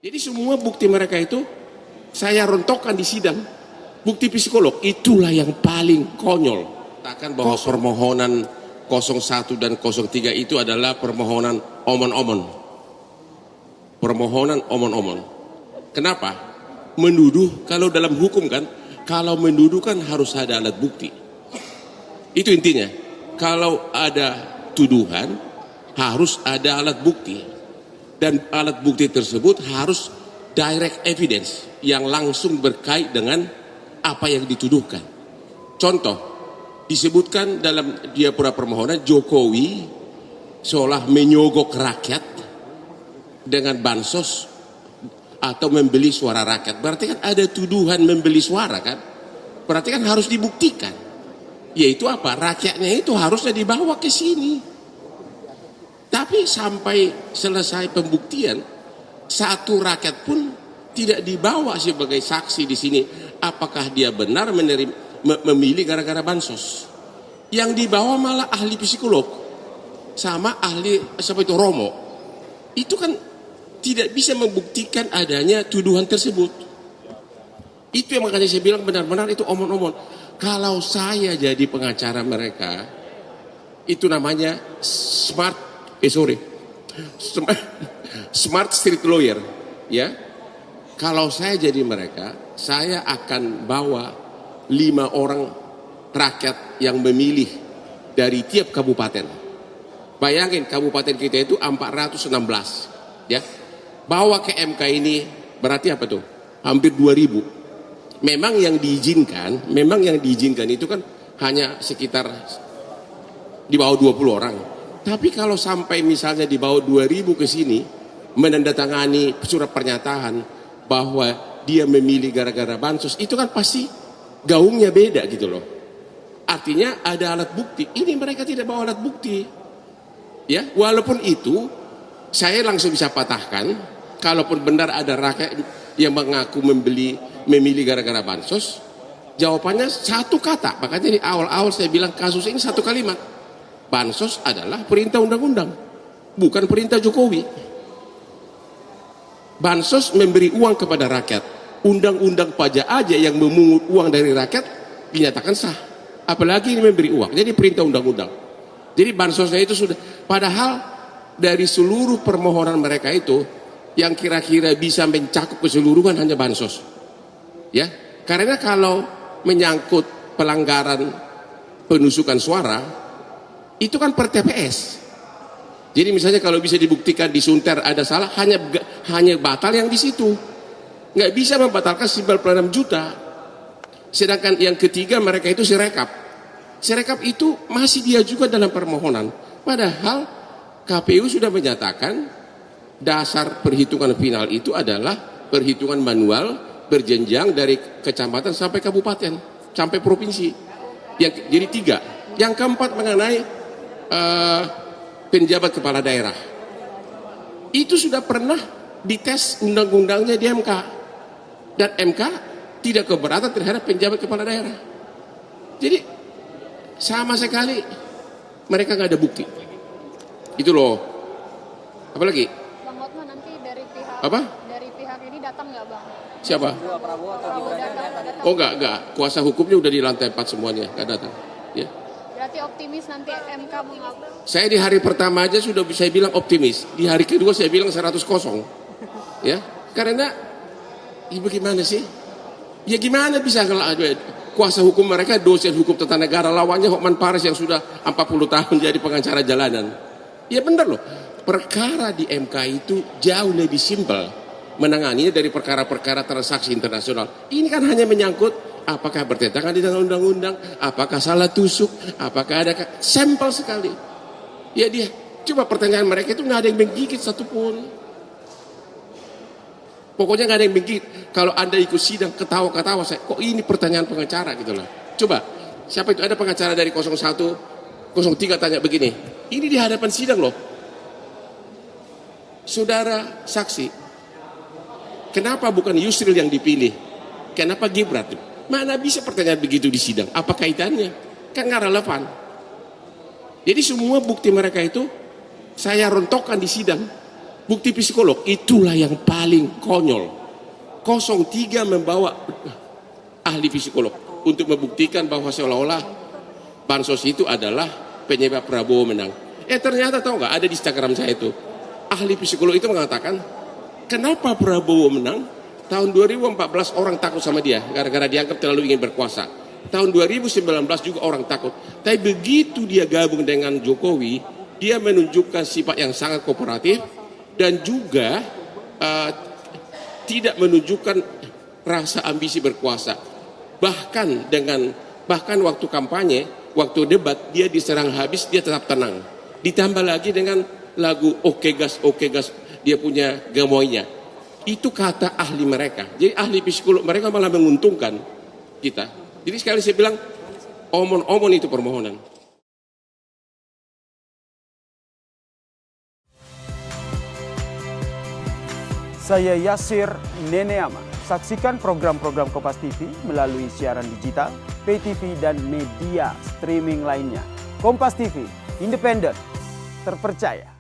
Jadi semua bukti mereka itu saya rontokkan di sidang. Bukti psikolog itulah yang paling konyol. Katakan bahwa permohonan 01 dan 03 itu adalah permohonan omon-omon. Permohonan omon-omon. Kenapa? Menuduh, kalau dalam hukum kan, kalau menuduh kan harus ada alat bukti. Itu intinya. Kalau ada tuduhan, harus ada alat bukti. Dan alat bukti tersebut harus direct evidence yang langsung berkait dengan apa yang dituduhkan. Contoh, disebutkan dalam diapura permohonan Jokowi seolah menyogok rakyat dengan bansos atau membeli suara rakyat. Berarti kan ada tuduhan membeli suara kan? Berarti kan harus dibuktikan. Yaitu apa? Rakyatnya itu harusnya dibawa ke sini. Tapi sampai selesai pembuktian, satu rakyat pun tidak dibawa sebagai saksi di sini. Apakah dia benar memilih gara-gara bansos? Yang dibawa malah ahli psikolog sama ahli siapa itu Romo. Itu kan tidak bisa membuktikan adanya tuduhan tersebut. Itu yang makanya saya bilang benar-benar itu omon-omon. Kalau saya jadi pengacara mereka, itu namanya smart street lawyer, ya. Kalau saya jadi mereka, saya akan bawa 5 orang rakyat yang memilih dari tiap kabupaten. Bayangin kabupaten kita itu 416, ya. Bawa ke MK ini berarti apa tuh? Hampir 2000. Memang yang diizinkan itu kan hanya sekitar di bawah 20 orang. Tapi kalau sampai misalnya di bawah 2000 ke sini menandatangani surat pernyataan bahwa dia memilih gara-gara bansos, itu kan pasti gaungnya beda gitu loh. Artinya ada alat bukti. Ini mereka tidak bawa alat bukti. Ya, walaupun itu saya langsung bisa patahkan, kalaupun benar ada rakyat yang mengaku memilih gara-gara bansos, jawabannya satu kata. Makanya di awal-awal saya bilang kasus ini satu kalimat. Bansos adalah perintah undang-undang, bukan perintah Jokowi. Bansos memberi uang kepada rakyat. Undang-undang pajak aja yang memungut uang dari rakyat dinyatakan sah. Apalagi ini memberi uang. Jadi perintah undang-undang. Jadi bansosnya itu sudah. Padahal dari seluruh permohonan mereka itu yang kira-kira bisa mencakup keseluruhan hanya bansos. Ya, karena kalau menyangkut pelanggaran penusukan suara itu kan per TPS. Jadi misalnya kalau bisa dibuktikan di Sunter ada salah, hanya batal yang di situ. Nggak bisa membatalkan 96 juta. Sedangkan yang ketiga mereka itu Sirekap. Sirekap itu masih dia juga dalam permohonan. Padahal KPU sudah menyatakan dasar perhitungan final itu adalah perhitungan manual berjenjang dari kecamatan sampai kabupaten, sampai provinsi. Jadi 3. Yang keempat mengenai penjabat kepala daerah. Itu sudah pernah dites undang-undangnya di MK. Dan MK tidak keberatan terhadap penjabat kepala daerah. Jadi sama sekali mereka nggak ada bukti. Itu loh. Apalagi? Bang Hotman nanti dari pihak apa? Dari pihak ini datang nggak Bang? Siapa? Prabowo datang. Oh enggak. Kuasa hukumnya udah di lantai 4 semuanya, nggak datang. Ya. Berarti optimis nanti MK mengakui. Saya di hari pertama aja sudah bisa bilang optimis. Di hari kedua saya bilang 100-0. Ya, karena ya bagaimana sih? Ya gimana bisa kalau kuasa hukum mereka dosen hukum tata negara, lawannya Hotman Paris yang sudah 40 tahun jadi pengacara jalanan. Ya benar loh. Perkara di MK itu jauh lebih simpel menanganinya dari perkara-perkara transaksi internasional. Ini kan hanya menyangkut apakah bertentangan dengan undang-undang, apakah salah tusuk, apakah ada sampel sekali. Ya dia, coba pertanyaan mereka itu nggak ada yang menggigit satupun. Pokoknya nggak ada yang menggigit. Kalau Anda ikut sidang ketawa-ketawa, saya kok ini pertanyaan pengacara gitu loh. Coba, siapa itu ada pengacara dari 01, 03 tanya begini. Ini di hadapan sidang loh. Saudara saksi, kenapa bukan Yusril yang dipilih? Kenapa Gibran? Mana bisa pertanyaan begitu di sidang? Apa kaitannya? Kan nggak relevan. Jadi semua bukti mereka itu saya rontokkan di sidang. bukti psikolog itulah yang paling konyol. 03 membawa ahli psikolog untuk membuktikan bahwa seolah-olah bansos itu adalah penyebab Prabowo menang. Ternyata tahu nggak, ada di Instagram saya itu, ahli psikolog itu mengatakan, kenapa Prabowo menang? Tahun 2014 orang takut sama dia gara-gara dianggap terlalu ingin berkuasa. Tahun 2019 juga orang takut. Tapi begitu dia gabung dengan Jokowi, dia menunjukkan sifat yang sangat kooperatif dan juga tidak menunjukkan rasa ambisi berkuasa. Bahkan waktu kampanye, waktu debat, dia diserang habis, dia tetap tenang. Ditambah lagi dengan lagu Oke Gas, dia punya gemoynya. Itu kata ahli mereka. Jadi ahli psikolog mereka malah menguntungkan kita. Jadi sekali saya bilang, omon-omon itu permohonan. Saya Yasir Neneama. Saksikan program-program Kompas TV melalui siaran digital, pay TV, dan media streaming lainnya. Kompas TV, independen, terpercaya.